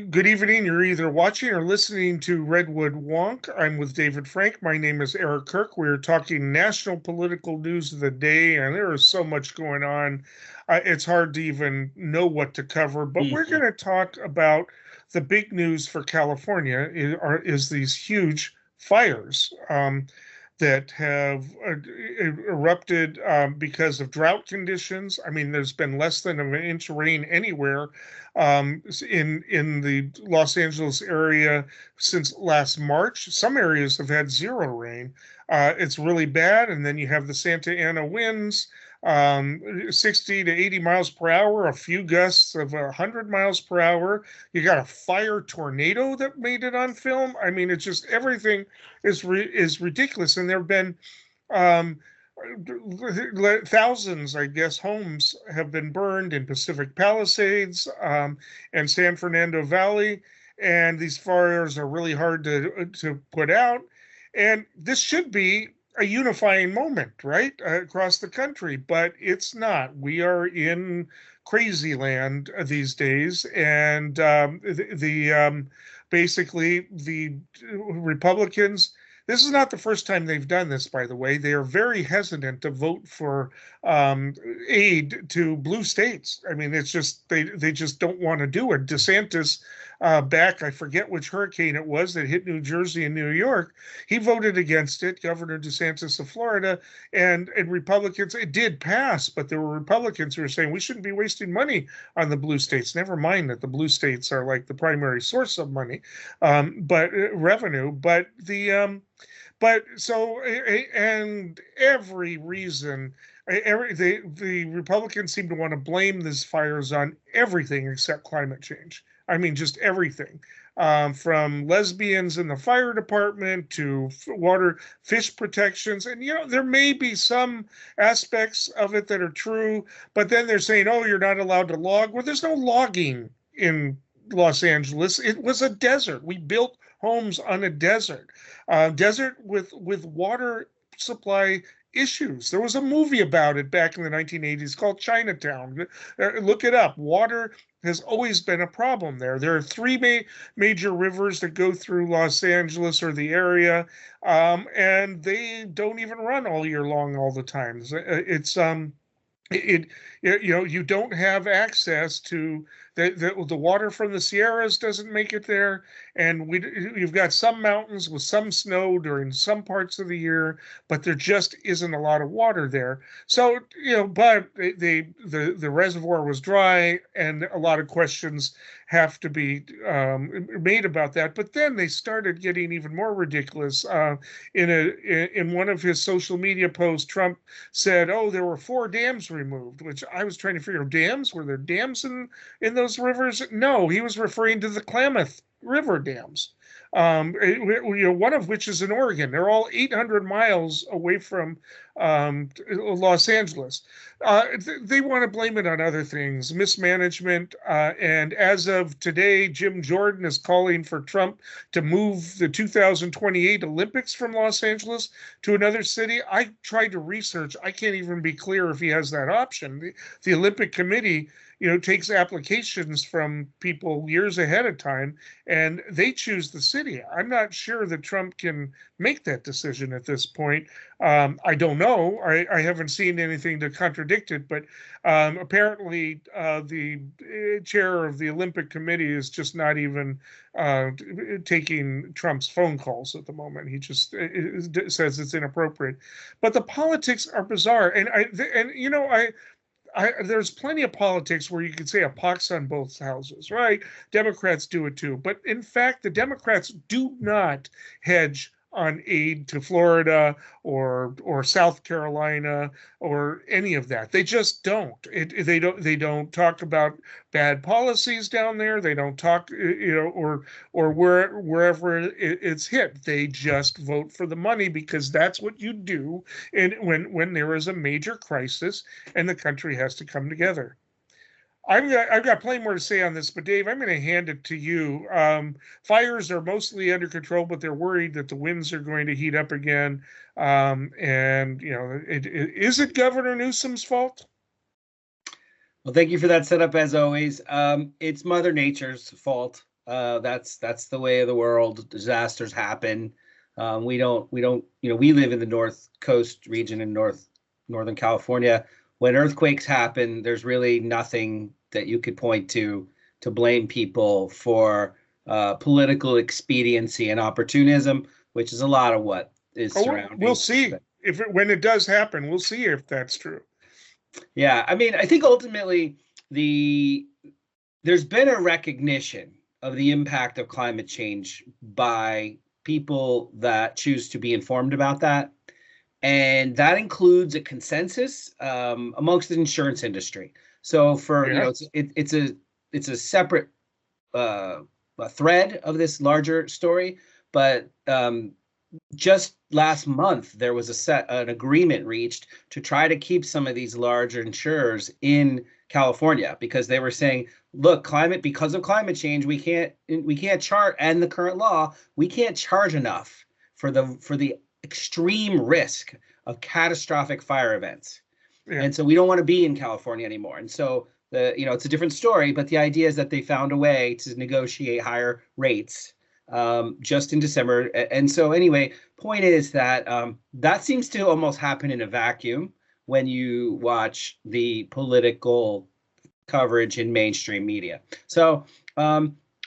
Good evening. You're either watching or listening to Redwood Wonk. I'm with David Frank. My name is Eric Kirk. We're talking national political news of the day, and there is so much going on. It's hard to even know what to cover, but we're going to talk about the big news for California is these huge fires. That have erupted because of drought conditions. I mean, there's been less than an inch of rain anywhere in the Los Angeles area since last March. Some areas have had zero rain. It's really bad. And then you have the Santa Ana winds, 60 to 80 miles per hour, a few gusts of 100 miles per hour. You got a fire tornado that made it on film. I mean, it's just everything is ridiculous. And there have been thousands, I guess, homes have been burned in Pacific Palisades and San Fernando Valley. And these fires are really hard to put out. And this should be a unifying moment, right, across the country, but it's not. We are in crazy land these days, and basically the Republicans. This is not the first time they've done this, by the way. They are very hesitant to vote for aid to blue states. I mean, it's just they just don't want to do it. DeSantis, back, I forget which hurricane it was that hit New Jersey and New York, he voted against it, Governor DeSantis of Florida, and Republicans, it did pass, but there were Republicans who were saying we shouldn't be wasting money on the blue states. Never mind that the blue states are like the primary source of money, but revenue, but and every reason, the Republicans seem to want to blame these fires on everything except climate change. I mean, just everything, from lesbians in the fire department to fish protections. And, there may be some aspects of it that are true, but then they're saying, oh, you're not allowed to log. Well, there's no logging in Los Angeles. It was a desert. We built homes on a desert with water supply issues. There was a movie about it back in the 1980s called Chinatown. Look it up. Water has always been a problem there. There are three major rivers that go through Los Angeles or the area, and they don't even run all year long all the time. You don't have access to the water from the Sierras doesn't make it there, and you've got some mountains with some snow during some parts of the year, but there just isn't a lot of water there. So but the reservoir was dry, and a lot of questions have to be made about that. But then they started getting even more ridiculous. In one of his social media posts, Trump said, "Oh, there were 4 dams removed," which I was trying to figure out. Dams? Were there dams in those rivers? No, he was referring to the Klamath River dams, one of which is in Oregon. They're all 800 miles away from Los Angeles. They want to blame it on other things, mismanagement. And as of today, Jim Jordan is calling for Trump to move the 2028 Olympics from Los Angeles to another city. I tried to research. I can't even be clear if he has that option. The Olympic Committee takes applications from people years ahead of time, and they choose the city. I'm not sure that Trump can make that decision at this point. I don't know. I haven't seen anything to contradict it, but apparently the chair of the Olympic Committee is just not even taking Trump's phone calls at the moment. He just says it's inappropriate. But the politics are bizarre, and there's plenty of politics where you could say a pox on both houses, right? Democrats do it too. But in fact, the Democrats do not hedge on aid to Florida or South Carolina or any of that. They just don't. They don't talk about bad policies down there. They don't talk, or wherever it's hit. They just vote for the money because that's what you do. And when there is a major crisis and the country has to come together. I've got plenty more to say on this, but Dave, I'm going to hand it to you. Fires are mostly under control, but they're worried that the winds are going to heat up again. Is it Governor Newsom's fault? Well, thank you for that setup, as always. It's Mother Nature's fault. That's the way of the world. Disasters happen. We live in the North Coast region in Northern California. When earthquakes happen, there's really nothing that you could point to blame people for political expediency and opportunism, which is a lot of what is We'll surrounding. see when it does happen. We'll see if that's true. Yeah, I mean, I think ultimately there's been a recognition of the impact of climate change by people that choose to be informed about that. And that includes a consensus amongst the insurance industry. So it's a separate a thread of this larger story, but just last month there was an agreement reached to try to keep some of these larger insurers in California, because they were saying, look, because of climate change, we can't charge, and the current law, we can't charge enough for the extreme risk of catastrophic fire events. Yeah. And so we don't want to be in California anymore. And so it's a different story, but the idea is that they found a way to negotiate higher rates just in December. And so anyway, point is that that seems to almost happen in a vacuum when you watch the political coverage in mainstream media. So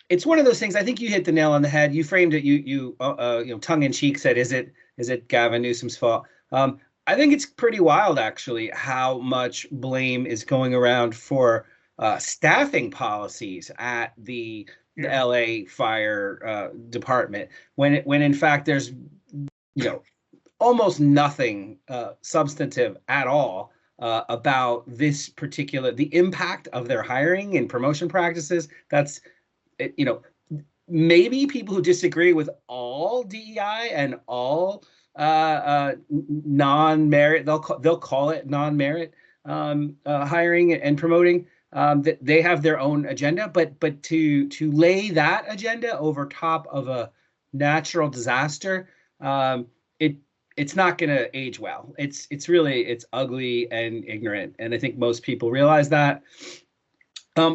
it's one of those things. I think you hit the nail on the head. You framed it. You tongue in cheek said, "Is it Gavin Newsom's fault?" I think it's pretty wild, actually, how much blame is going around for staffing policies at the LA fire department, when in fact there's almost nothing substantive at all about the impact of their hiring and promotion practices. That's maybe people who disagree with all DEI and all non-merit, they'll call it non-merit hiring and promoting. That they have their own agenda, but to lay that agenda over top of a natural disaster, it's not going to age well. It's ugly and ignorant, and I think most people realize that.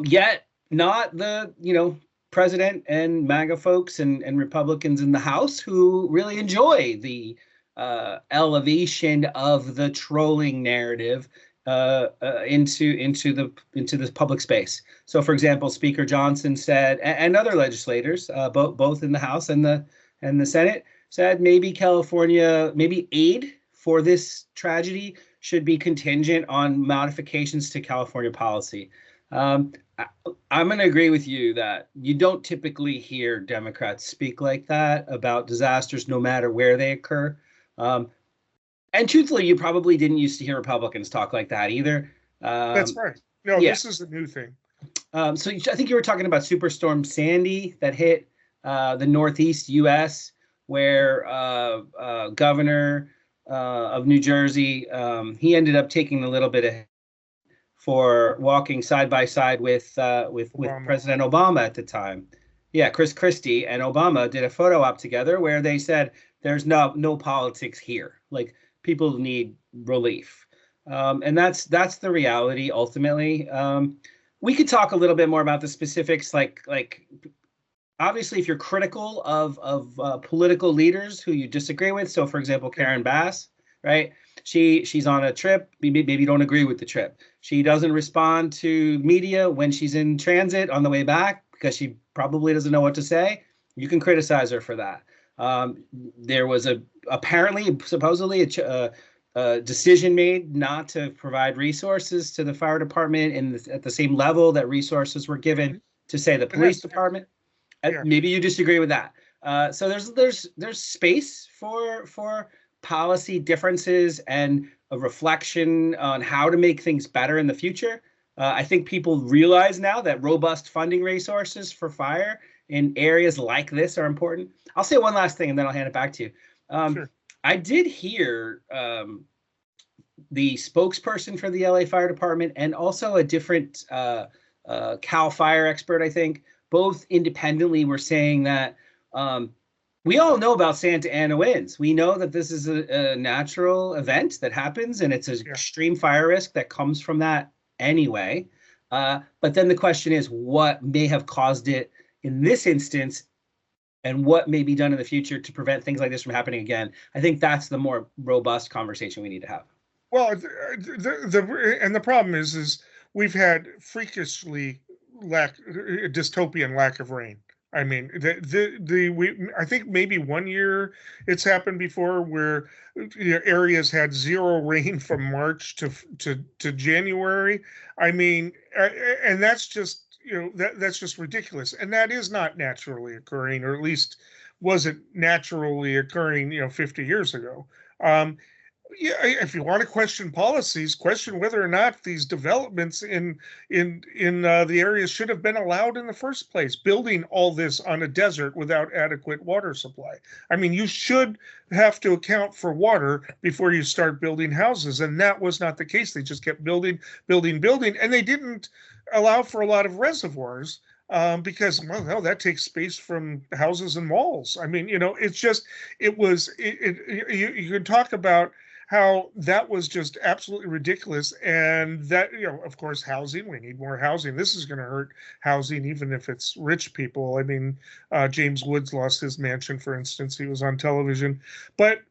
Yet not the president and MAGA folks and Republicans in the House, who really enjoy the elevation of the trolling narrative into the public space. So, for example, Speaker Johnson said, and other legislators, both in the House and the Senate, said maybe aid for this tragedy should be contingent on modifications to California policy. I'm going to agree with you that you don't typically hear Democrats speak like that about disasters, no matter where they occur. And truthfully, you probably didn't used to hear Republicans talk like that either. That's right. No, yeah. This is a new thing. So I think you were talking about Superstorm Sandy that hit the Northeast U.S., where Governor of New Jersey, he ended up taking a little bit of for walking side by side with President Obama at the time. Yeah, Chris Christie and Obama did a photo op together where they said, "There's no politics here. Like, people need relief," and that's the reality ultimately. We could talk a little bit more about the specifics, like obviously, if you're critical of political leaders who you disagree with. So, for example, Karen Bass, right? She's on a trip. Maybe you don't agree with the trip. She doesn't respond to media when she's in transit on the way back because she probably doesn't know what to say. You can criticize her for that. There was supposedly a decision made not to provide resources to the fire department at the same level that resources were given to, say, the police department. Yeah. Maybe you disagree with that. So there's space for policy differences and a reflection on how to make things better in the future. I think people realize now that robust funding resources for fire in areas like this are important. I'll say one last thing and then I'll hand it back to you. Sure. I did hear the spokesperson for the LA Fire Department and also a different CAL FIRE expert, I think, both independently were saying that we all know about Santa Ana winds. We know that this is a natural event that happens, and it's an extreme fire risk that comes from that anyway. But then the question is, what may have caused it in this instance and what may be done in the future to prevent things like this from happening again. I think that's the more robust conversation we need to have. Well, the problem is we've had freakishly dystopian lack of rain. I mean, I think maybe one year it's happened before where areas had zero rain from March to January. I mean, and that's just that's just ridiculous, and that is not naturally occurring, or at least wasn't naturally occurring 50 years ago. Yeah, if you want to question policies, question whether or not these developments in the areas should have been allowed in the first place. Building all this on a desert without adequate water supply. I mean, you should have to account for water before you start building houses, and that was not the case. They just kept building, and they didn't allow for a lot of reservoirs. Because well, that takes space from houses and malls. I mean, it's just you could talk about how that was just absolutely ridiculous, and that of course, housing. We need more housing. This is going to hurt housing, even if it's rich people. I mean, James Woods lost his mansion, for instance. He was on television, but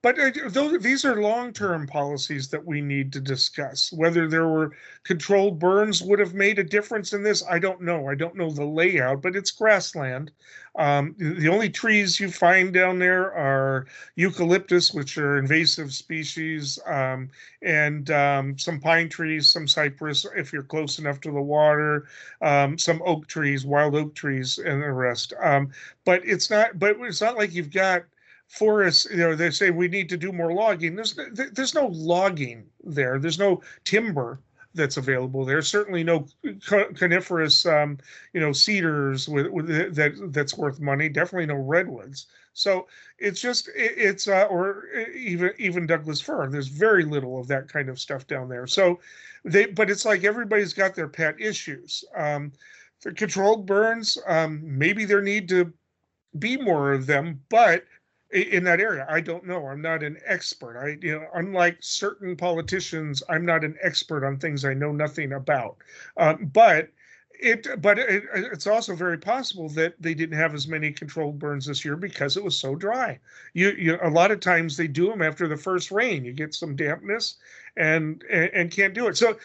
these are long-term policies that we need to discuss. Whether there were controlled burns would have made a difference in this, I don't know. I don't know the layout, but it's grassland. The only trees you find down there are eucalyptus, which are invasive species, and some pine trees, some cypress, if you're close enough to the water, some oak trees, wild oak trees, and the rest. But it's not like you've got forests. They say we need to do more logging. There's no logging there. There's no timber that's available there. Certainly no coniferous, cedars that's worth money. Definitely no redwoods. So or even Douglas fir. There's very little of that kind of stuff down there. So but it's like everybody's got their pet issues. The controlled burns, maybe there need to be more of them, but in that area, I don't know. I'm not an expert. Unlike certain politicians, I'm not an expert on things I know nothing about. But it's also very possible that they didn't have as many controlled burns this year because it was so dry. A lot of times they do them after the first rain. You get some dampness and can't do it. So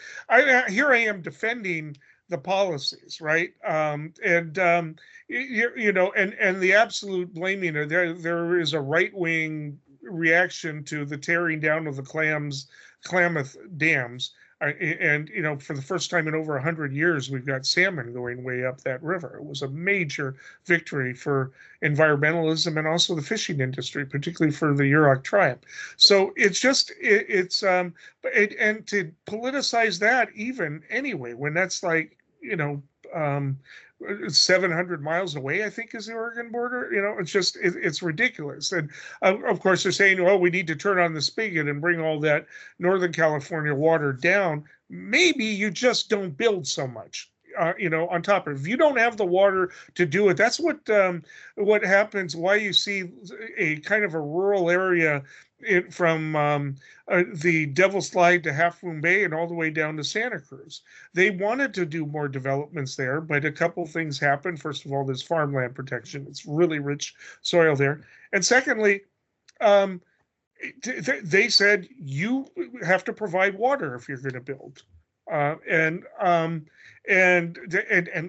here I am defending the policies, right? And the absolute blaming. There is a right-wing reaction to the tearing down of the Klamath dams, and for the first time in over 100 years, we've got salmon going way up that river. It was a major victory for environmentalism and also the fishing industry, particularly for the Yurok tribe. So it's just and to politicize that even anyway, when that's like 700 miles away, I think, is the Oregon border. It's ridiculous. And of course, they're saying, well, we need to turn on the spigot and bring all that Northern California water down. Maybe you just don't build so much. On top of it. If you don't have the water to do it, that's what happens. Why you see a kind of a rural area from the Devil's Slide to Half Moon Bay and all the way down to Santa Cruz. They wanted to do more developments there, but a couple things happened. First of all, there's farmland protection. It's really rich soil there. And secondly, they said you have to provide water if you're going to build. And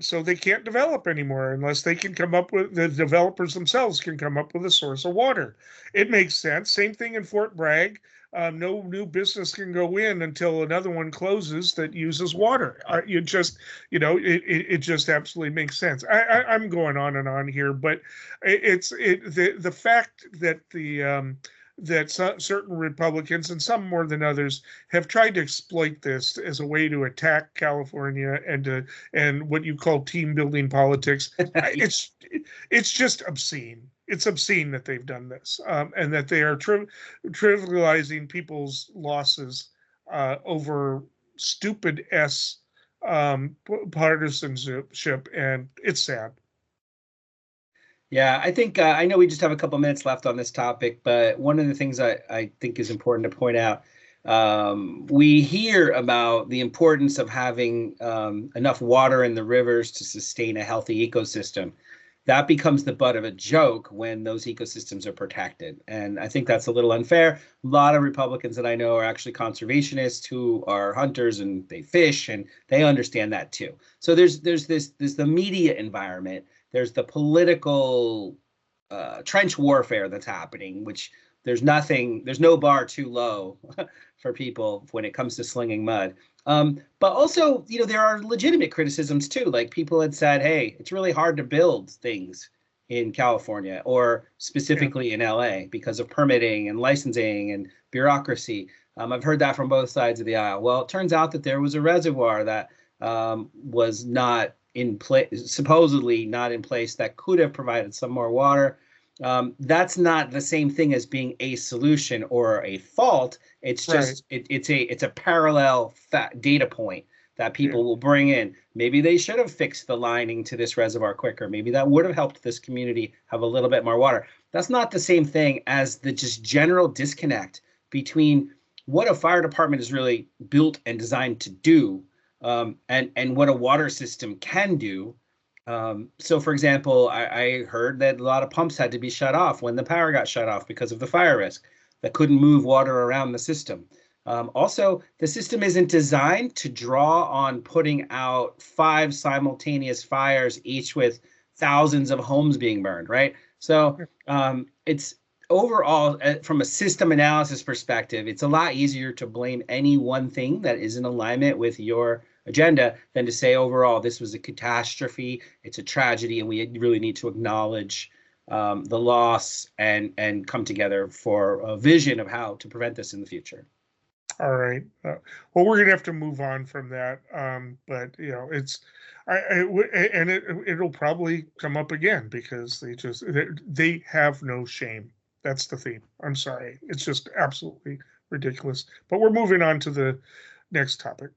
so they can't develop anymore unless they can come up with, the developers themselves can come up with a source of water. It makes sense. Same thing in Fort Bragg. No new business can go in until another one closes that uses water. It just absolutely makes sense. I'm going on and on here, but the fact that that certain Republicans, and some more than others, have tried to exploit this as a way to attack California and what you call team building politics. It's just obscene. It's obscene that they've done this, and that they are trivializing people's losses over stupid partisanship, and it's sad. Yeah, I think I know we just have a couple minutes left on this topic, but one of the things I think is important to point out, We hear about the importance of having enough water in the rivers to sustain a healthy ecosystem. That becomes the butt of a joke when those ecosystems are protected. And I think that's a little unfair. A lot of Republicans that I know are actually conservationists who are hunters and they fish and they understand that too. So there's the media environment, there's the political trench warfare that's happening, which there's no bar too low for people when it comes to slinging mud. But also, there are legitimate criticisms too. Like people had said, hey, it's really hard to build things in California or specifically in LA because of permitting and licensing and bureaucracy. I've heard that from both sides of the aisle. Well, it turns out that there was a reservoir that was not in place, supposedly not in place, that could have provided some more water. That's not the same thing as being a solution or a fault. It's just it's a parallel data point that people will bring in. Maybe they should have fixed the lining to this reservoir quicker. Maybe that would have helped this community have a little bit more water. That's not the same thing as the just general disconnect between what a fire department is really built and designed to do, and what a water system can do. So, for example, I heard that a lot of pumps had to be shut off when the power got shut off because of the fire risk, that couldn't move water around the system. Also, the system isn't designed to draw on putting out 5 simultaneous fires, each with thousands of homes being burned, right? So it's overall, from a system analysis perspective, it's a lot easier to blame any one thing that is in alignment with your agenda than to say overall this was a catastrophe, it's a tragedy, and we really need to acknowledge the loss and come together for a vision of how to prevent this in the future. All right. Well, we're gonna have to move on from that, but it's it'll probably come up again because they have no shame. That's the theme. I'm sorry. It's just absolutely ridiculous. But we're moving on to the next topic.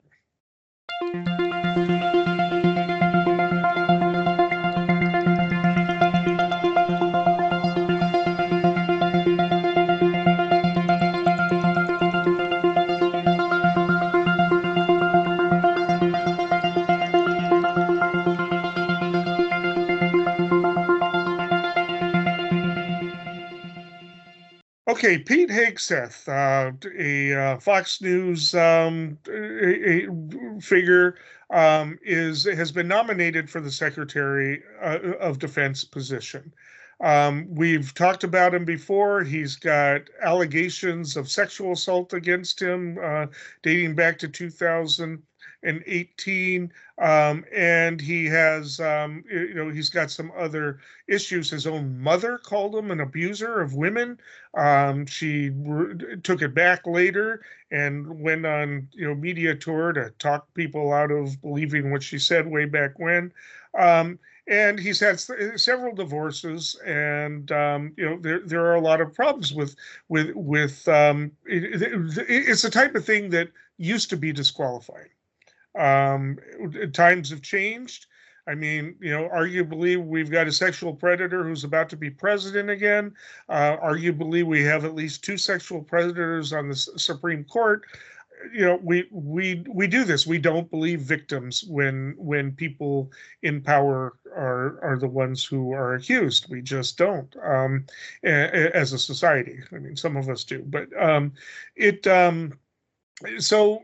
Okay, Pete Hegseth, a Fox News a figure, has been nominated for the Secretary of Defense position. We've talked about him before. He's got allegations of sexual assault against him dating back to 2018, and he has, he's got some other issues. His own mother called him an abuser of women. She took it back later and went on, media tour to talk people out of believing what she said way back when. And he's had several divorces, and there are a lot of problems with it's the type of thing that used to be disqualifying. Times have changed. I mean, arguably we've got a sexual predator who's about to be president again. Arguably we have at least 2 sexual predators on the Supreme Court. We do this. We don't believe victims when people in power are the ones who are accused. We just don't, as a society. I mean, some of us do, but so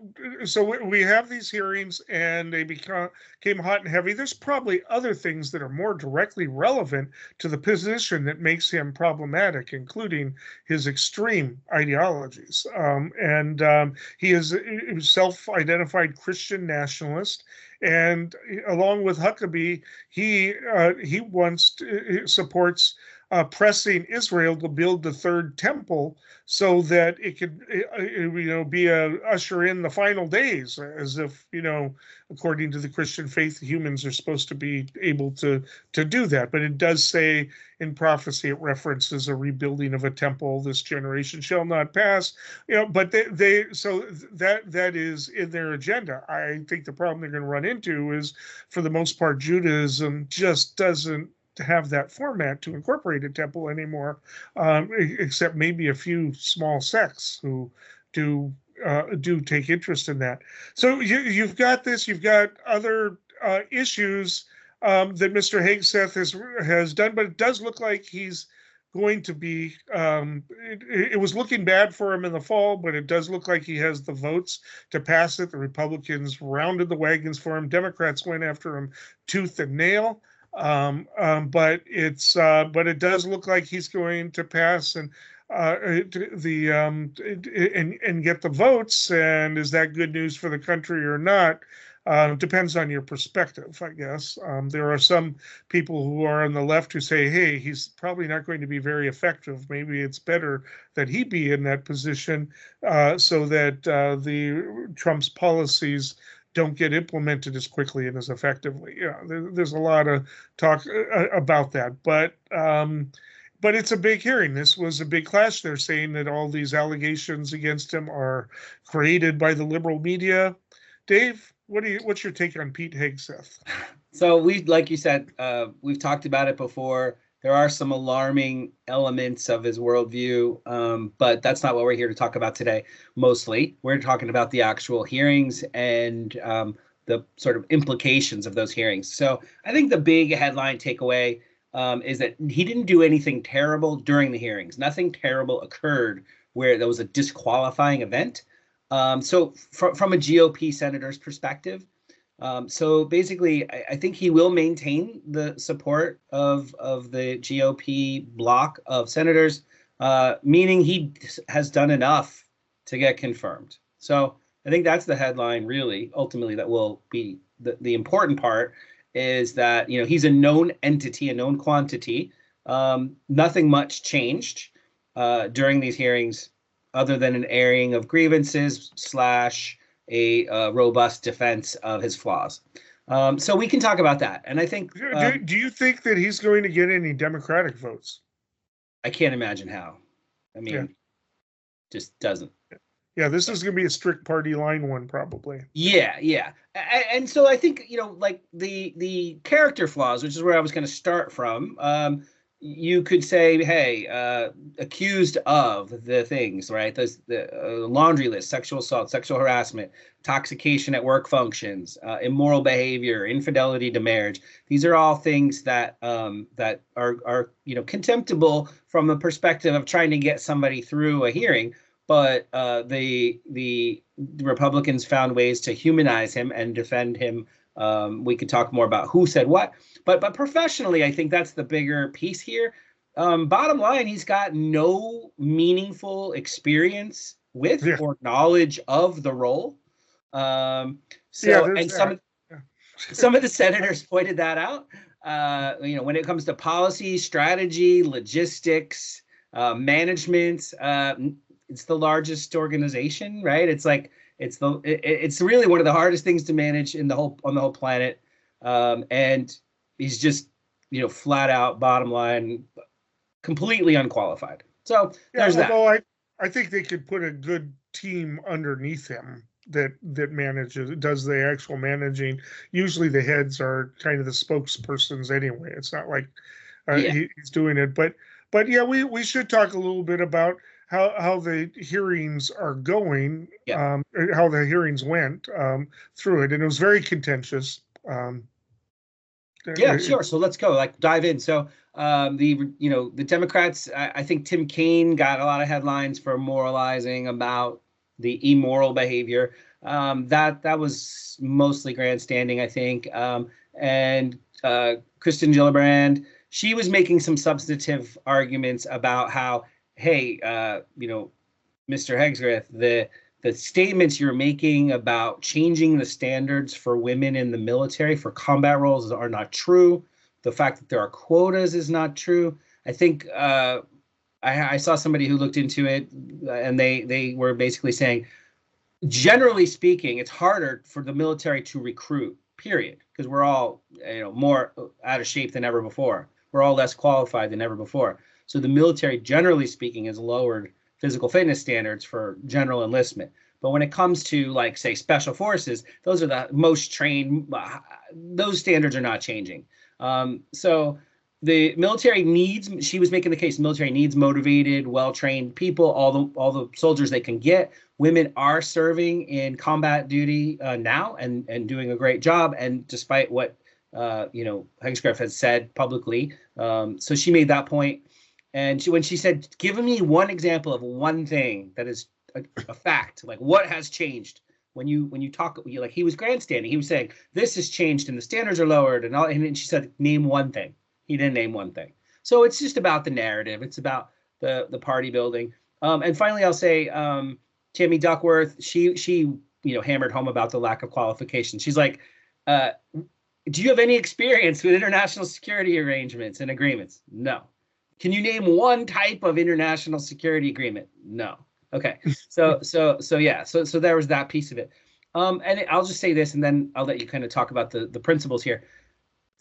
we have these hearings and they came hot and heavy. There's probably other things that are more directly relevant to the position that makes him problematic, including his extreme ideologies. He is a self-identified Christian nationalist. And along with Huckabee, he supports pressing Israel to build the third temple so that it could, be a usher in the final days, as if, according to the Christian faith, humans are supposed to be able to do that. But it does say in prophecy, it references a rebuilding of a temple. This generation shall not pass. But so that is in their agenda. I think the problem they're going to run into is, for the most part, Judaism just doesn't have that format to incorporate a temple anymore, except maybe a few small sects who do do take interest in that. So you've got this, you've got other issues that Mr. Hegseth has done, but it does look like he's going to be. It was looking bad for him in the fall, but it does look like he has the votes to pass it. The Republicans rounded the wagons for him. Democrats went after him tooth and nail. But it does look like he's going to pass and and get the votes. And is that good news for the country or not? Depends on your perspective, I guess. There are some people who are on the left who say, hey, he's probably not going to be very effective. Maybe it's better that he be in that position so that the Trump's policies don't get implemented as quickly and as effectively. Yeah, there's a lot of talk about that, but it's a big hearing. This was a big clash. They're saying that all these allegations against him are created by the liberal media. Dave, what's your take on Pete Hegseth? So like you said, we've talked about it before. There are some alarming elements of his worldview, but that's not what we're here to talk about today. Mostly, we're talking about the actual hearings and the sort of implications of those hearings. So I think the big headline takeaway is that he didn't do anything terrible during the hearings. Nothing terrible occurred where there was a disqualifying event. So from a GOP senator's perspective, so basically, I think he will maintain the support of the GOP bloc of senators, meaning he has done enough to get confirmed. So I think that's the headline, really, ultimately, that will be the important part is that, he's a known entity, a known quantity. Nothing much changed during these hearings other than an airing of grievances / a robust defense of his flaws. So we can talk about that. And I think... do you think that he's going to get any Democratic votes? I can't imagine how. I mean, just doesn't. Yeah, this is going to be a strict party line one, probably. Yeah. And so I think, like the character flaws, which is where I was going to start from, you could say, hey, accused of the things, right? The laundry list, sexual assault, sexual harassment, intoxication at work functions, immoral behavior, infidelity to marriage. These are all things that that are contemptible from a perspective of trying to get somebody through a hearing. But the Republicans found ways to humanize him and defend him. We could talk more about who said what. But professionally, I think that's the bigger piece here. Bottom line, he's got no meaningful experience with or knowledge of the role. Some of the senators pointed that out. When it comes to policy, strategy, logistics, management, it's the largest organization, right? It's like it's really one of the hardest things to manage on the whole planet. And he's just, flat out bottom line, completely unqualified. So there's that. Although I think they could put a good team underneath him that does the actual managing. Usually the heads are kind of the spokespersons anyway. It's not like he's doing it. But yeah, we should talk a little bit about how the hearings are going, how the hearings went through it. And it was very contentious. Sure. So let's go, dive in. So the Democrats, I think Tim Kaine got a lot of headlines for moralizing about the immoral behavior. That was mostly grandstanding, I think. And Kristen Gillibrand, she was making some substantive arguments about how, hey, Mr. Hegseth, the statements you're making about changing the standards for women in the military for combat roles are not true. The fact that there are quotas is not true. I think I saw somebody who looked into it, and they were basically saying, generally speaking, it's harder for the military to recruit, period, because we're all more out of shape than ever before. We're all less qualified than ever before. So the military, generally speaking, has lowered physical fitness standards for general enlistment. But when it comes to, say, special forces, those are the most trained. Those standards are not changing. So the military needs, she was making the case, the military needs motivated, well-trained people, all the soldiers they can get. Women are serving in combat duty now and doing a great job. And despite what Hexcraft has said publicly, so she made that point. And when she said, "Give me one example of one thing that is a fact, like what has changed." When you talk, like he was grandstanding, he was saying this has changed and the standards are lowered and all. And then she said, "Name one thing." He didn't name one thing. So it's just about the narrative. It's about the party building. And finally, I'll say Tammy Duckworth. She hammered home about the lack of qualifications. She's like, "Do you have any experience with international security arrangements and agreements?" No. Can you name one type of international security agreement? No. Okay. So yeah. So there was that piece of it. And I'll just say this, and then I'll let you kind of talk about the principles here.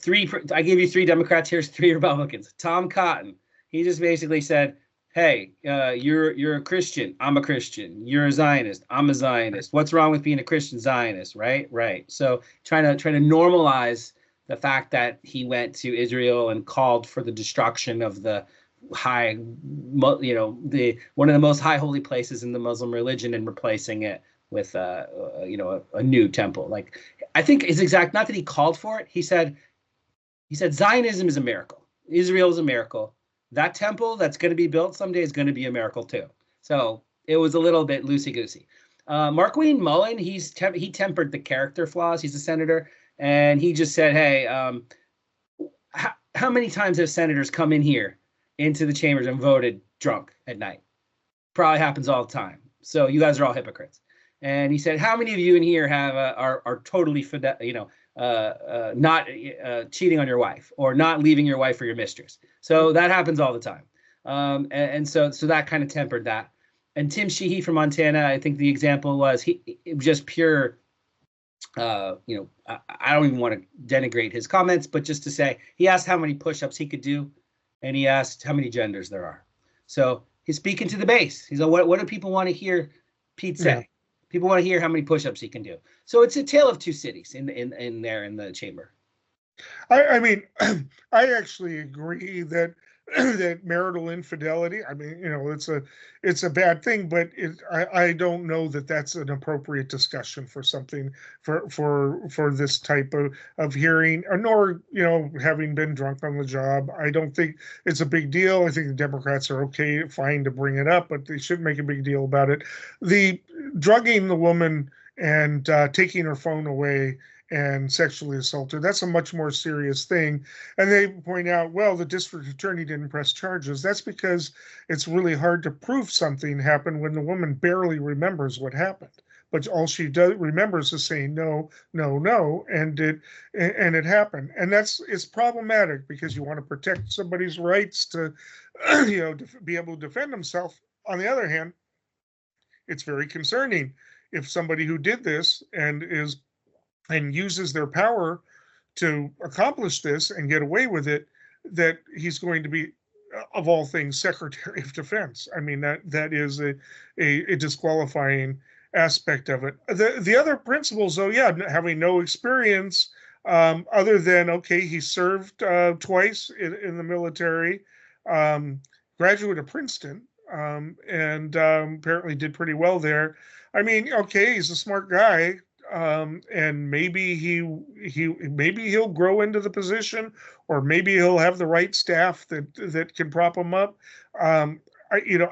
I gave you 3 Democrats. Here's 3 Republicans. Tom Cotton. He just basically said, "Hey, you're a Christian. I'm a Christian. You're a Zionist. I'm a Zionist. What's wrong with being a Christian Zionist?" Right. So trying to normalize the fact that he went to Israel and called for the destruction of the one of the most high holy places in the Muslim religion and replacing it with a new temple. Like, I think it's exact, not that he called for it. He said Zionism is a miracle. Israel is a miracle. That temple that's going to be built someday is going to be a miracle too. So it was a little bit loosey-goosey. Markwayne Mullin, he tempered the character flaws. He's a senator. And he just said, "Hey, how many times have senators come in here into the chambers and voted drunk at night? Probably happens all the time. So you guys are all hypocrites." And he said, "How many of you in here have are totally not cheating on your wife or not leaving your wife for your mistress?" So that happens all the time. And so that kind of tempered that. And Tim Sheehy from Montana, I think the example was it was just pure. I don't even want to denigrate his comments, but just to say, he asked how many push-ups he could do, and he asked how many genders there are. So he's speaking to the base. He's like, what do people want to hear Pete say? Yeah. People want to hear how many push-ups he can do. So it's a tale of 2 cities in there in the chamber. I mean, I actually agree that that marital infidelity, I mean, it's a bad thing, but I don't know that that's an appropriate discussion for something for this type of hearing, nor having been drunk on the job. I don't think it's a big deal. I think the Democrats are fine to bring it up, but they shouldn't make a big deal about it. The drugging the woman and taking her phone away and sexually assault her, that's a much more serious thing. And they point out, well, the district attorney didn't press charges. That's because it's really hard to prove something happened when the woman barely remembers what happened. But all she remembers is saying no, and it happened. And it's problematic because you want to protect somebody's rights to to be able to defend himself. On the other hand, it's very concerning if somebody who did this and uses their power to accomplish this and get away with it, that he's going to be, of all things, Secretary of Defense. I mean, that is a disqualifying aspect of it. The other principles, though, having no experience other than, okay, he served twice in the military, graduate of Princeton, and apparently did pretty well there. I mean, okay, he's a smart guy. And maybe he'll grow into the position, or maybe he'll have the right staff that can prop him up. I know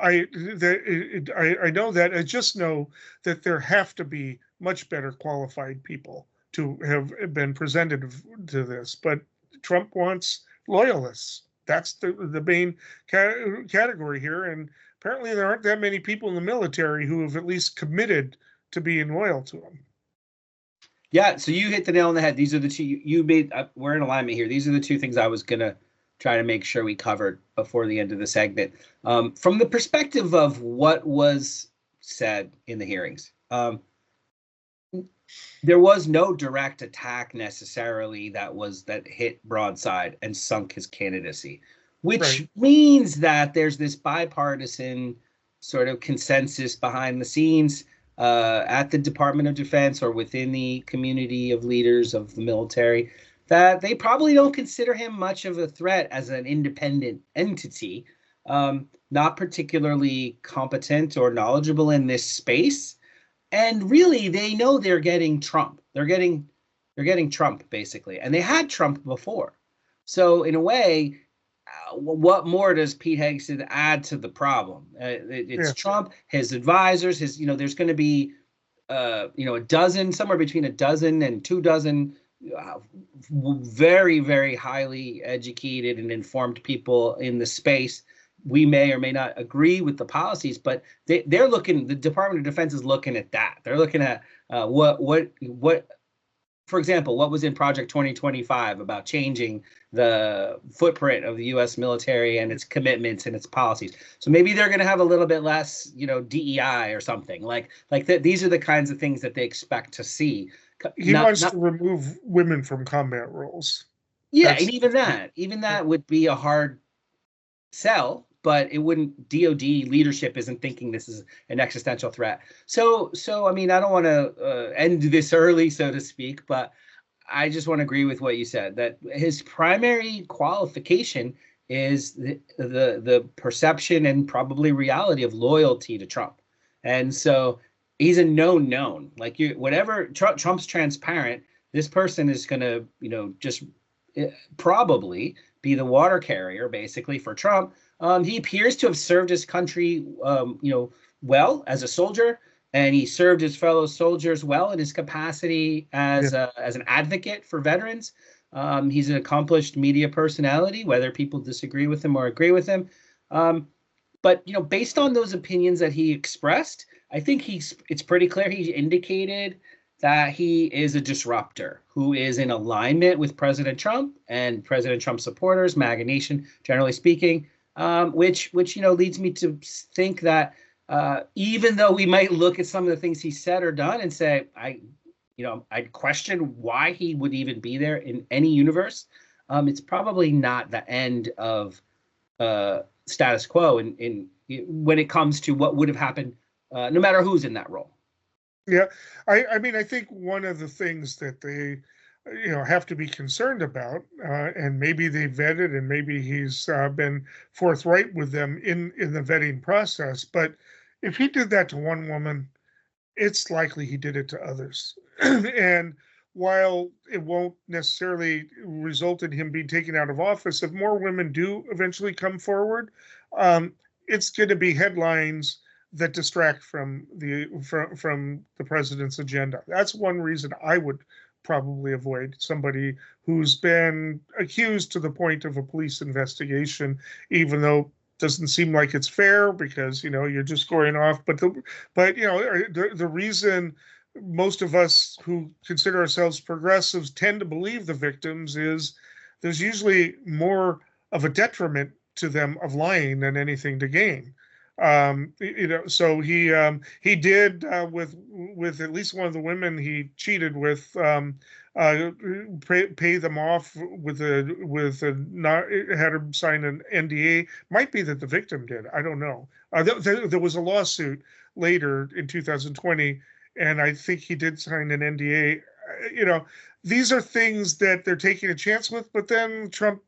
that. I just know that there have to be much better qualified people to have been presented to this. But Trump wants loyalists. That's the main category here. And apparently there aren't that many people in the military who have at least committed to being loyal to him. Yeah, so you hit the nail on the head. These are the 2 you made. We're in alignment here. These are the 2 things I was gonna try to make sure we covered before the end of the segment. From the perspective of what was said in the hearings, there was no direct attack necessarily that hit broadside and sunk his candidacy, which means that there's this bipartisan sort of consensus behind the scenes at the Department of Defense or within the community of leaders of the military that they probably don't consider him much of a threat as an independent entity. not particularly competent or knowledgeable in this space. And really, they know they're getting Trump. They're getting Trump, basically. And they had Trump before. So in a way, what more does Pete Hegseth add to the problem? It's Trump, his advisors, there's going to be, somewhere between a dozen and 2 dozen very, very highly educated and informed people in the space. We may or may not agree with the policies, but they're looking, the Department of Defense is looking at that. They're looking at what, for example, what was in Project 2025 about changing the footprint of the U.S. military and its commitments and its policies. So maybe they're going to have a little bit less, DEI or something like that. These are the kinds of things that they expect to see. He wants to remove women from combat roles. Yeah, and even that would be a hard sell, but it wouldn't. DOD leadership isn't thinking this is an existential threat. So I mean, I don't want to end this early, so to speak, but I just want to agree with what you said, that his primary qualification is the perception and probably reality of loyalty to Trump. And so he's a known. Like, whatever Trump's transparent, this person is going to, just probably be the water carrier, basically, for Trump. He appears to have served his country, well as a soldier, and he served his fellow soldiers well in his capacity as an advocate for veterans. He's an accomplished media personality, whether people disagree with him or agree with him. But based on those opinions that he expressed, I think it's pretty clear he indicated that he is a disruptor who is in alignment with President Trump and President Trump supporters, MAGA Nation, generally speaking, which leads me to think that even though we might look at some of the things he said or done and say, I'd question why he would even be there in any universe, it's probably not the end of status quo in when it comes to what would have happened, no matter who's in that role. Yeah, I mean, I think one of the things that they, have to be concerned about, and maybe they vetted, and maybe he's been forthright with them in the vetting process. But if he did that to one woman, it's likely he did it to others. And while it won't necessarily result in him being taken out of office, if more women do eventually come forward, it's going to be headlines that distract from the president's agenda. That's one reason I would probably avoid somebody who's been accused to the point of a police investigation, even though it doesn't seem like it's fair because you're just scoring off. But the reason most of us who consider ourselves progressives tend to believe the victims is there's usually more of a detriment to them of lying than anything to gain. So he did with at least one of the women he cheated with, pay them off not had her sign an NDA. Might be that the victim did. I don't know. There was a lawsuit later in 2020, and I think he did sign an NDA. These are things that they're taking a chance with, but then Trump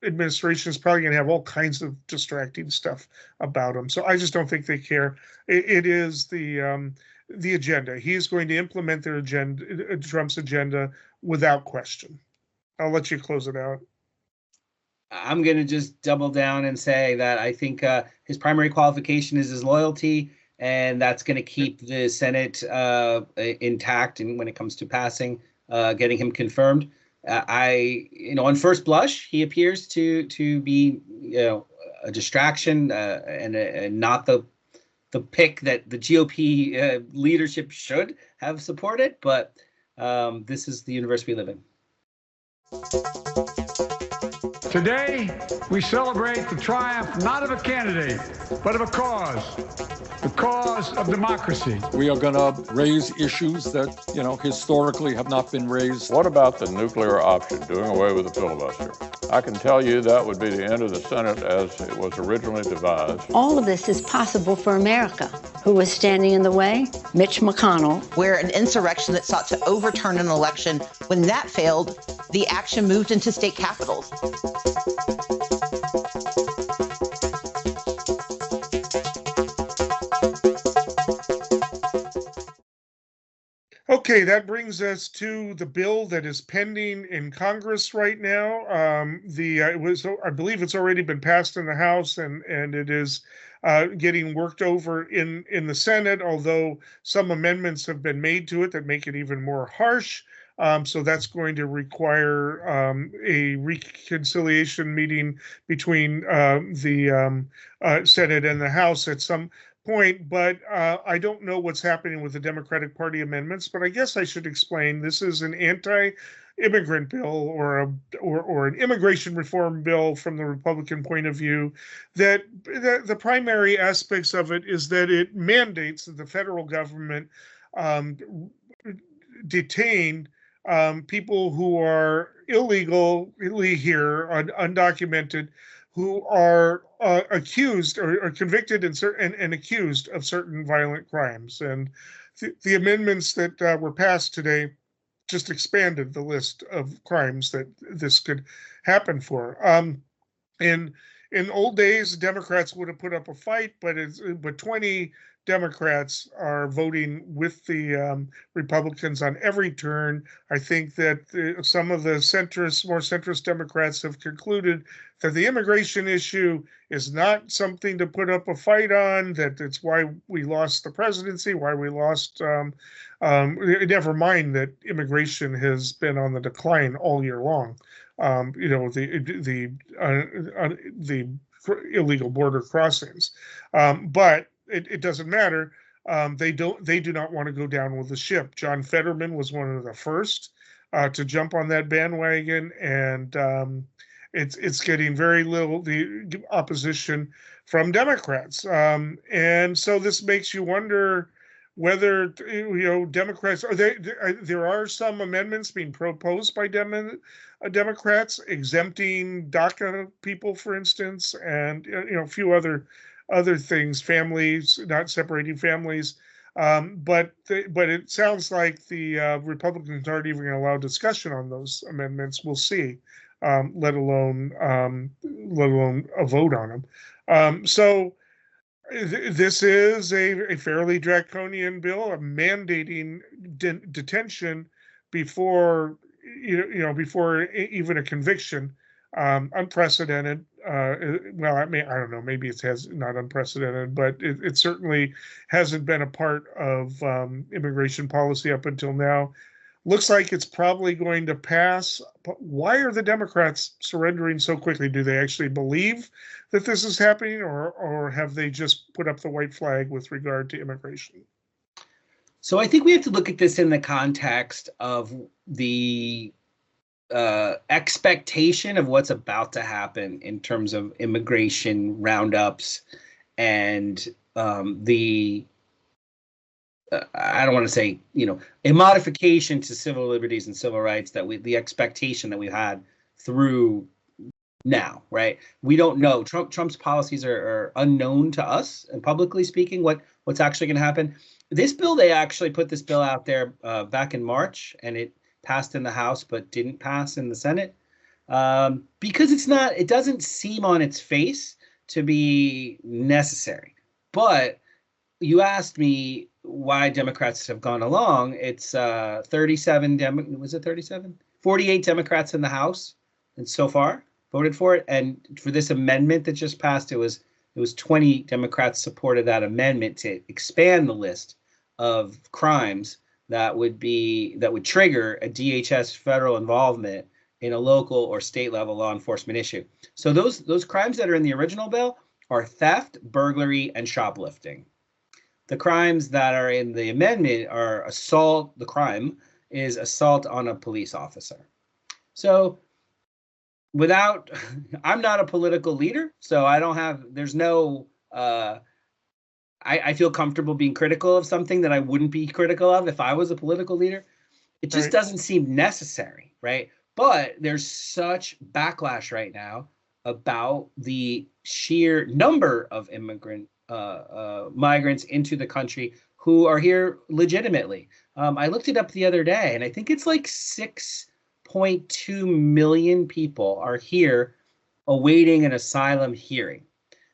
administration is probably going to have all kinds of distracting stuff about him. So I just don't think they care. It is the agenda. He is going to implement their agenda, Trump's agenda, without question. I'll let you close it out. I'm going to just double down and say that I think his primary qualification is his loyalty, and that's going to keep the Senate intact. And when it comes to passing, getting him confirmed. On first blush, he appears to be, a distraction and not the pick that the GOP leadership should have supported. But this is the universe we live in. Today, we celebrate the triumph not of a candidate, but of a cause. The cause of democracy. We are going to raise issues that, historically have not been raised. What about the nuclear option, doing away with the filibuster? I can tell you that would be the end of the Senate as it was originally devised. All of this is possible for America. Who was standing in the way? Mitch McConnell. Where an insurrection that sought to overturn an election, when that failed, the action moved into state capitals. Okay, that brings us to the bill that is pending in Congress right now. I believe it's already been passed in the House, and it is getting worked over in the Senate. Although some amendments have been made to it that make it even more harsh. So that's going to require a reconciliation meeting between the Senate and the House at some point, but I don't know what's happening with the Democratic Party amendments. But I guess I should explain this is an anti-immigrant bill or an immigration reform bill from the Republican point of view. That the primary aspects of it is that it mandates that the federal government detain people who are illegally here, undocumented, who are accused or convicted and accused of certain violent crimes. And the amendments that were passed today just expanded the list of crimes that this could happen for. In old days, Democrats would have put up a fight, but 20 Democrats are voting with the Republicans on every turn. I think that some of the more centrist Democrats have concluded that the immigration issue is not something to put up a fight on, that it's why we lost the presidency, why we lost, never mind that immigration has been on the decline all year long. The illegal border crossings, but it doesn't matter. They do not want to go down with the ship. John Fetterman was one of the first to jump on that bandwagon, and it's getting very little the opposition from Democrats, and so this makes you wonder whether Democrats there are some amendments being proposed by Democrats exempting DACA people, for instance, and a few other things, families, not separating families. But it sounds like the Republicans aren't even going to allow discussion on those amendments. We'll see, let alone a vote on them. So this is a fairly draconian bill, mandating detention before before even a conviction. Unprecedented. Well, I don't know. Maybe it has not unprecedented, but it certainly hasn't been a part of immigration policy up until now. Looks like it's probably going to pass. But why are the Democrats surrendering so quickly? Do they actually believe that this is happening, or have they just put up the white flag with regard to immigration? So I think we have to look at this in the context of the expectation of what's about to happen in terms of immigration roundups and I don't want to say, a modification to civil liberties and civil rights the expectation that we've had through now, right? We don't know. Trump's policies are unknown to us, and publicly speaking, what's actually going to happen. This bill, they actually put this bill out there back in March, and it passed in the House, but didn't pass in the Senate because it doesn't seem on its face to be necessary. But you asked me why Democrats have gone along. It's 48 Democrats in the House, and so far voted for it. And for this amendment that just passed, it was 20 Democrats supported that amendment to expand the list of crimes that would trigger a DHS federal involvement in a local or state level law enforcement issue. So those crimes that are in the original bill are theft, burglary, and shoplifting. The crimes that are in the amendment are assault. The crime is assault on a police officer. So I'm not a political leader, so I feel comfortable being critical of something that I wouldn't be critical of if I was a political leader. It just doesn't seem necessary, right? But there's such backlash right now about the sheer number of migrants into the country who are here legitimately. I looked it up the other day, and I think it's like 6.2 million people are here awaiting an asylum hearing.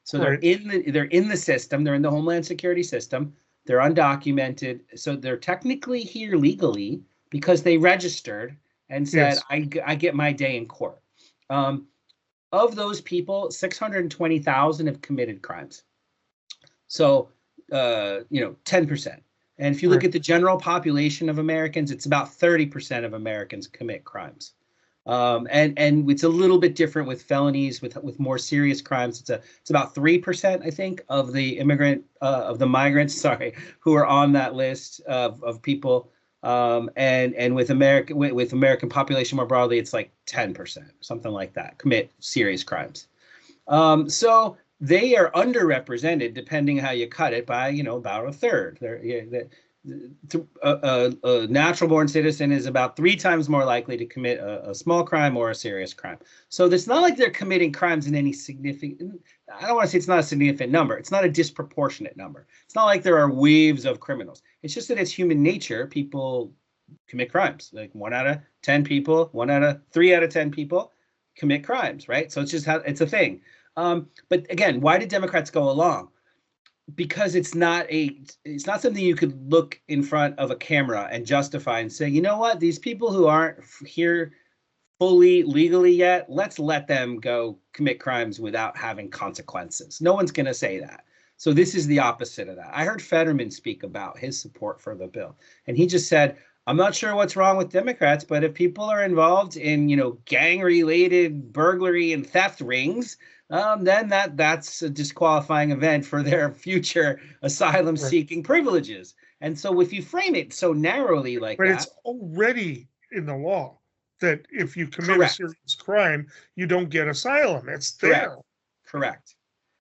So they're in the system. They're in the Homeland Security system. They're undocumented. So they're technically here legally because they registered and said, Yes. I get my day in court. Of those people, 620,000 have committed crimes. So, 10%. And if you look Right. at the general population of Americans, it's about 30% of Americans commit crimes. And it's a little bit different with felonies, with more serious crimes. It's about 3%, I think, of the migrants, who are on that list of people. And with American population more broadly, it's like 10%, something like that, commit serious crimes. So they are underrepresented, depending how you cut it, by about a third. A natural-born citizen is about 3 times more likely to commit a small crime or a serious crime. So it's not like they're committing crimes in any significant. I don't want to say it's not a significant number. It's not a disproportionate number. It's not like there are waves of criminals. It's just that it's human nature. People commit crimes. Like 1 out of 10 people, 3 out of 10 people commit crimes, right? So it's just how it's a thing. But again, why did Democrats go along? Because it's not something you could look in front of a camera and justify and say, you know what, these people who aren't here fully legally yet, let's let them go commit crimes without having consequences. No one's going to say that. So this is the opposite of that. I heard Fetterman speak about his support for the bill, and he just said, I'm not sure what's wrong with Democrats, but if people are involved in, gang-related burglary and theft rings, then that's a disqualifying event for their future asylum-seeking privileges. And so if you frame it so narrowly like But that, it's already in the law that if you commit a serious crime, you don't get asylum. It's there. Correct.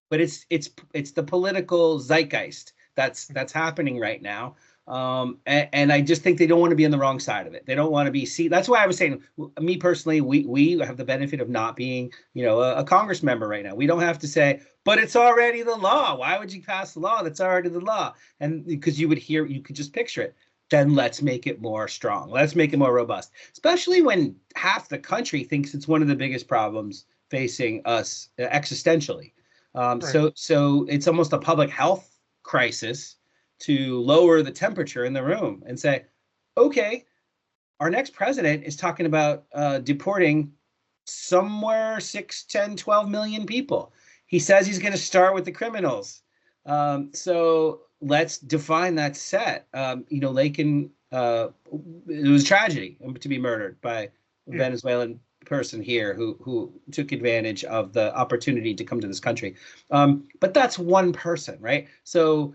But it's the political zeitgeist that's happening right now. And I just think they don't want to be on the wrong side of it. They don't want to be that's why I was saying, me personally, we have the benefit of not being, a Congress member right now. We don't have to say, but it's already the law. Why would you pass the law that's already the law? And because you could just picture it. Then let's make it more strong. Let's make it more robust, especially when half the country thinks it's one of the biggest problems facing us existentially. So it's almost a public health crisis to lower the temperature in the room and say, okay, our next president is talking about deporting somewhere 6, 10, 12 million people. He says he's going to start with the criminals. So let's define that set. Lakin, it was a tragedy to be murdered by a Venezuelan person here who took advantage of the opportunity to come to this country. But that's one person, right? So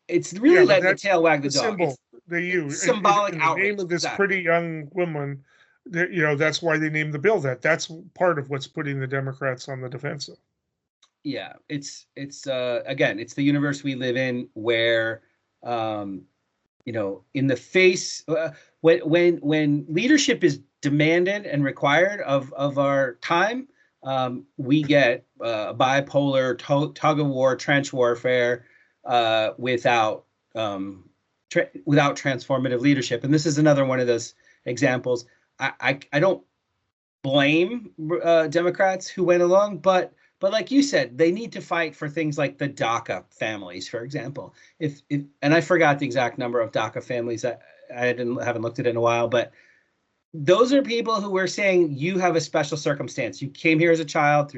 it's really letting the tail wag the dog. Symbol they use. Symbolic in outrage. The name of this pretty young woman, that's why they named the bill that. That's part of what's putting the Democrats on the defensive. Yeah, it's again, it's the universe we live in where, in the face when leadership is demanded and required of our time, we get bipolar tug of war, trench warfare. Without transformative leadership. And this is another one of those examples. I don't blame Democrats who went along, but like you said, they need to fight for things like the DACA families, for example. If and I forgot the exact number of DACA families. I haven't looked at it in a while, but those are people who were saying you have a special circumstance. You came here as a child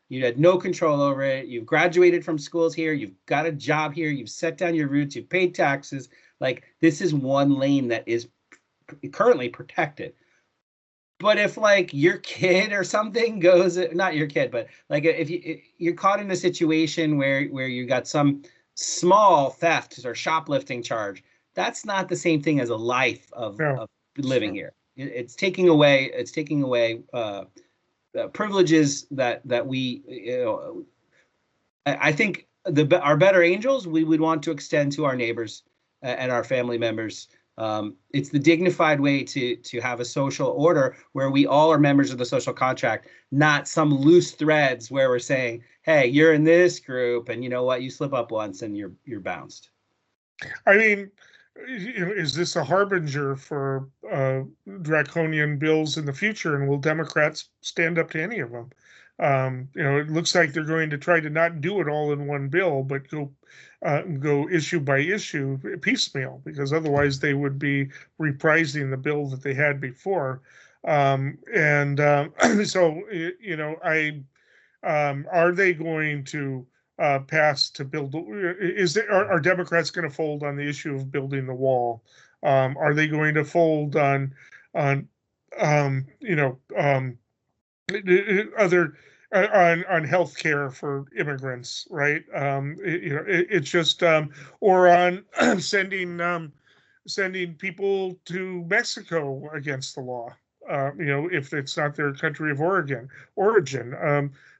you had no control over it. You've graduated from schools here. You've got a job here. You've set down your roots. You've paid taxes. Like, this is one lane that is currently protected. But if your kid or something goes, not your kid, but if you're caught in a situation where you got some small theft or shoplifting charge, that's not the same thing as a life of living here. It's taking away. Privileges that we, I think our better angels we would want to extend to our neighbors and our family members. It's the dignified way to have a social order where we all are members of the social contract, not some loose threads where we're saying, hey, you're in this group and you know what, you slip up once and you're bounced. I mean, is this a harbinger for draconian bills in the future? And will Democrats stand up to any of them? It looks like they're going to try to not do it all in one bill, but go issue by issue, piecemeal, because otherwise they would be reprising the bill that they had before. So, are they going to pass to build? Are Democrats going to fold on the issue of building the wall? Are they going to fold on other on health care for immigrants, right? It's just or on sending people to Mexico against the law. If it's not their country of origin.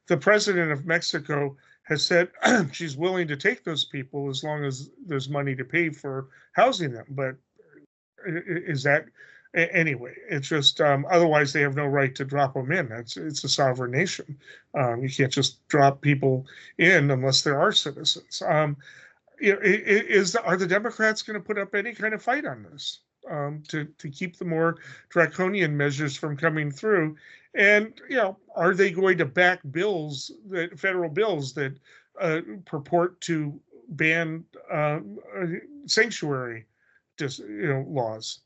The president of Mexico has said she's willing to take those people as long as there's money to pay for housing them. But is that anyway? It's just otherwise they have no right to drop them in. It's a sovereign nation. You can't just drop people in unless there are citizens. Are the Democrats going to put up any kind of fight on this to keep the more draconian measures from coming through? And are they going to back federal bills that purport to ban sanctuary laws?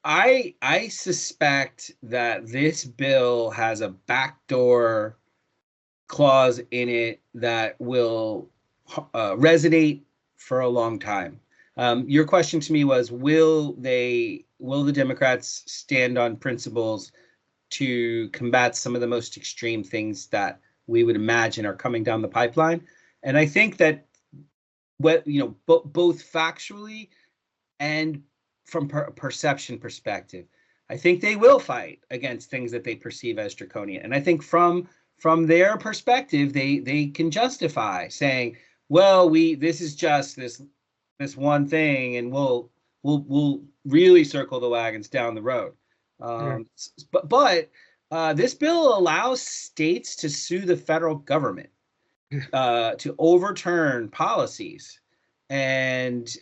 I suspect that this bill has a backdoor clause in it that will resonate for a long time. Your question to me was, will the Democrats stand on principles to combat some of the most extreme things that we would imagine are coming down the pipeline? And I think that both factually and from perception perspective, I think they will fight against things that they perceive as draconian. And I think from their perspective, they can justify saying, well, this is just this one thing, and we'll really circle the wagons down the road. But this bill allows states to sue the federal government to overturn policies. And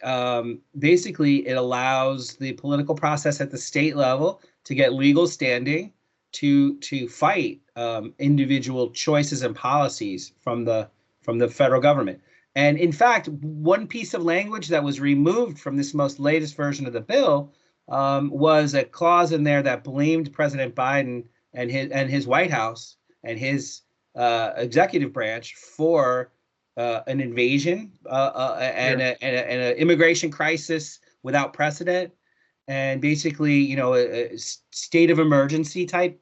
basically, it allows the political process at the state level to get legal standing to fight individual choices and policies from the federal government. And in fact, one piece of language that was removed from this most latest version of the bill was a clause in there that blamed President Biden and his White House and his executive branch for an invasion and an immigration crisis without precedent, and basically, a state of emergency type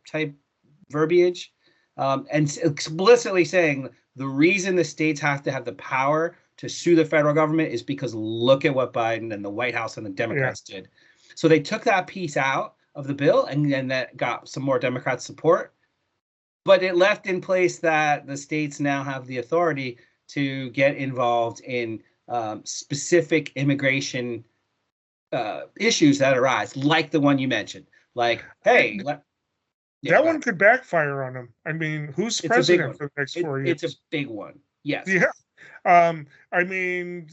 verbiage, and explicitly saying the reason the states have to have the power to sue the federal government is because look at what Biden and the White House and the Democrats did. So they took that piece out of the bill, and then that got some more Democrat support, but it left in place that the states now have the authority to get involved in specific immigration issues that arise, like the one you mentioned. Like, hey, that one could backfire on them. I mean, who's president for the next 4 years? It's a big one. Yes. Yeah. I mean,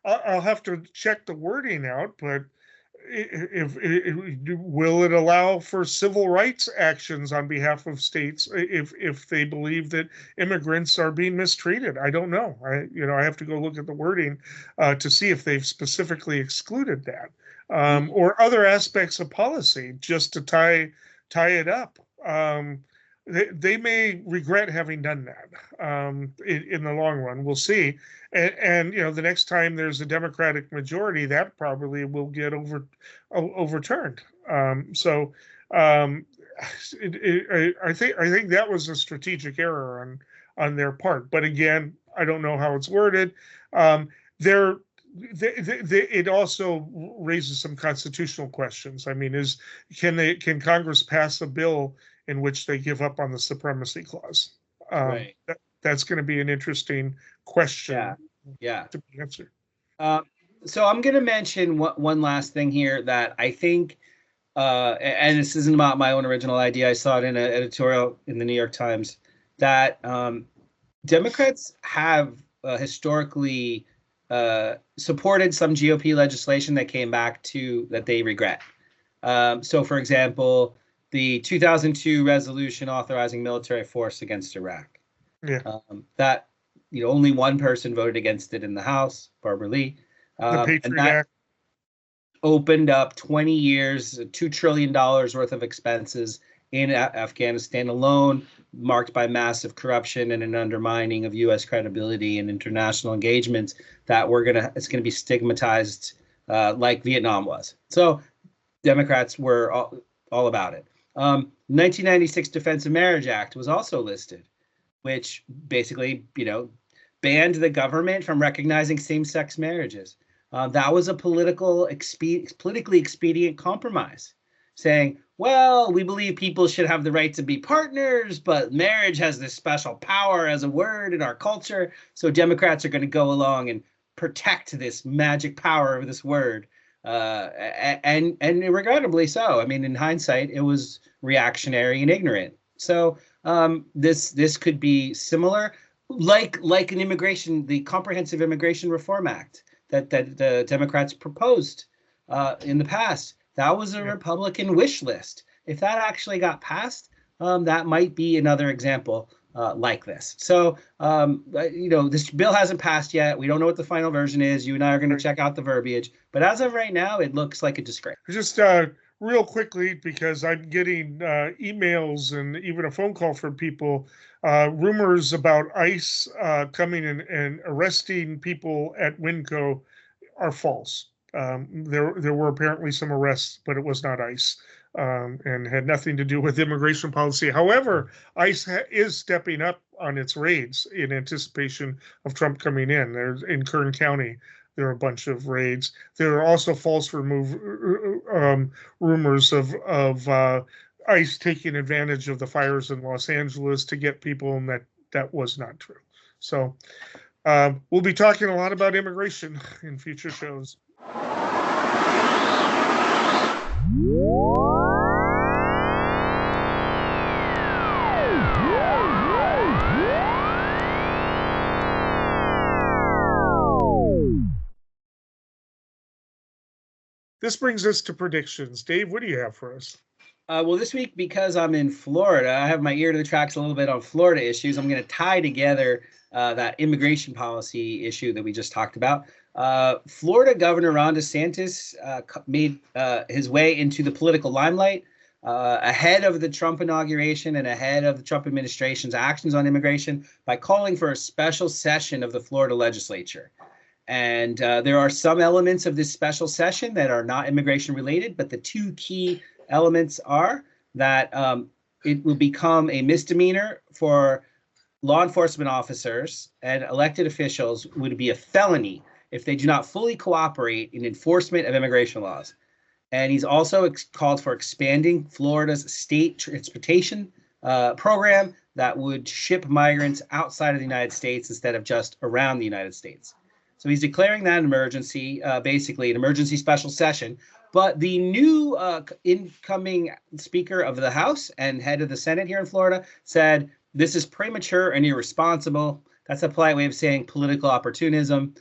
I'll have to check the wording out, but will it allow for civil rights actions on behalf of states if they believe that immigrants are being mistreated? I don't know. I have to go look at the wording to see if they've specifically excluded that or other aspects of policy just to tie it up. They may regret having done that in the long run. We'll see. And the next time there's a Democratic majority, that probably will get overturned. I think that was a strategic error on their part. But again, I don't know how it's worded. It also raises some constitutional questions. I mean, can Congress pass a bill in which they give up on the supremacy clause? Right. That's going to be an interesting question to be answered. So I'm going to mention one last thing here that I think, and this isn't about my own original idea. I saw it in an editorial in the New York Times, that Democrats have historically supported some GOP legislation that came back that they regret. So, for example, the 2002 resolution authorizing military force against Iraq. Yeah. That only one person voted against it in the House, Barbara Lee. The Patriot and that Act opened up 20 years, $2 trillion worth of expenses in Afghanistan alone, marked by massive corruption and an undermining of U.S. credibility and international engagements that it's gonna be stigmatized like Vietnam was. So Democrats were all about it. 1996 Defense of Marriage Act was also listed, which basically, banned the government from recognizing same-sex marriages. That was a politically expedient compromise, saying, well, we believe people should have the right to be partners, but marriage has this special power as a word in our culture. So Democrats are going to go along and protect this magic power of this word. And regrettably so. I mean, in hindsight, it was reactionary and ignorant. So this could be similar, like an the Comprehensive Immigration Reform Act that the Democrats proposed in the past. That was a Republican wish list. If that actually got passed, that might be another example like this. So, this bill hasn't passed yet. We don't know what the final version is. You and I are going to check out the verbiage. But as of right now, it looks like a disgrace. Just real quickly, because I'm getting emails and even a phone call from people, rumors about ICE coming and arresting people at Winco are false. There were apparently some arrests, but it was not ICE, and had nothing to do with immigration policy. However, ICE is stepping up on its raids in anticipation of Trump coming in. There's in Kern County, there are a bunch of raids. There are also false rumors of ICE taking advantage of the fires in Los Angeles to get people, and that was not true. So we'll be talking a lot about immigration in future shows. This brings us to predictions. Dave, what do you have for us? Well, this week, because I'm in Florida, I have my ear to the tracks a little bit on Florida issues. I'm going to tie together that immigration policy issue that we just talked about. Florida Governor Ron DeSantis made his way into the political limelight ahead of the Trump inauguration and ahead of the Trump administration's actions on immigration by calling for a special session of the Florida legislature. And there are some elements of this special session that are not immigration related, but the two key elements are that it will become a misdemeanor for law enforcement officers and elected officials, would be a felony if they do not fully cooperate in enforcement of immigration laws. And he's also called for expanding Florida's state transportation program that would ship migrants outside of the United States instead of just around the United States. So he's declaring that an emergency, basically an emergency special session. But the new incoming Speaker of the House and head of the Senate here in Florida said, this is premature and irresponsible. That's a polite way of saying political opportunism.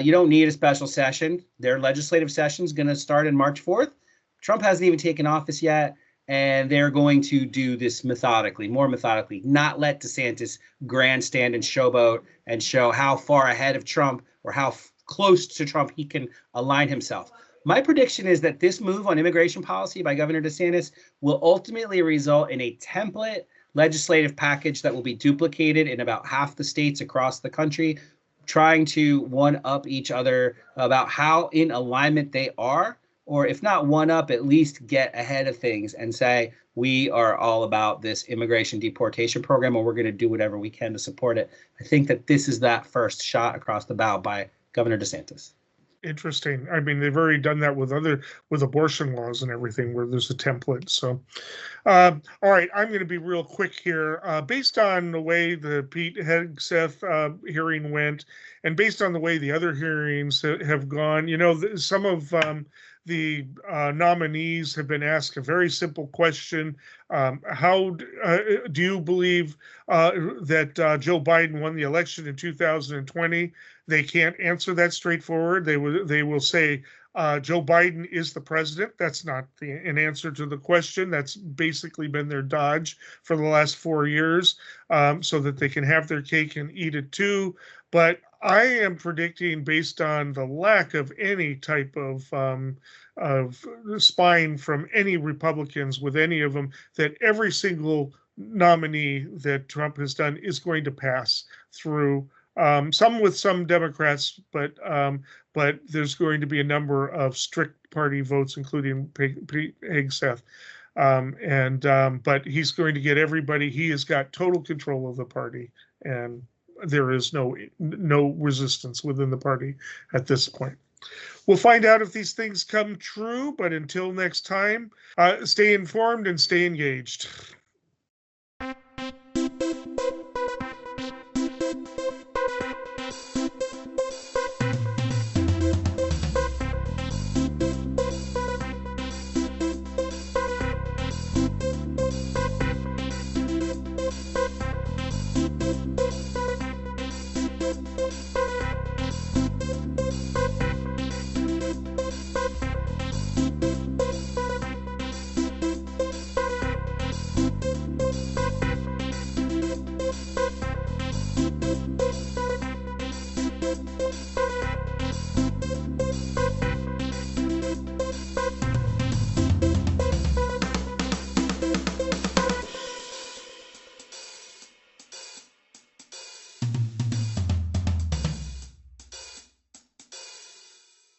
You don't need a special session. Their legislative session is going to start on March 4th. Trump hasn't even taken office yet, and they're going to do this more methodically, not let DeSantis grandstand and showboat and show how far ahead of Trump or how close to Trump he can align himself. My prediction is that this move on immigration policy by Governor DeSantis will ultimately result in a template legislative package that will be duplicated in about half the states across the country, trying to one-up each other about how in alignment they are, or if not one-up, at least get ahead of things and say, we are all about this immigration deportation program, and we're going to do whatever we can to support it. I think that this is that first shot across the bow by Governor DeSantis. Interesting. I mean, they've already done that with abortion laws and everything where there's a template. So, all right, I'm going to be real quick here. Based on the way the Pete Hegseth hearing went, and based on the way the other hearings have gone, some of the nominees have been asked a very simple question. How do you believe that Joe Biden won the election in 2020? They can't answer that straightforward. They will say, Joe Biden is the president. That's not an answer to the question. That's basically been their dodge for the last 4 years, so that they can have their cake and eat it too. But I am predicting, based on the lack of any type of spine from any Republicans with any of them, that every single nominee that Trump has done is going to pass through. Some with some Democrats, but there's going to be a number of strict party votes, including Hegseth. But he's going to get everybody. He has got total control of the party, and there is no resistance within the party at this point. We'll find out if these things come true, but until next time, stay informed and stay engaged.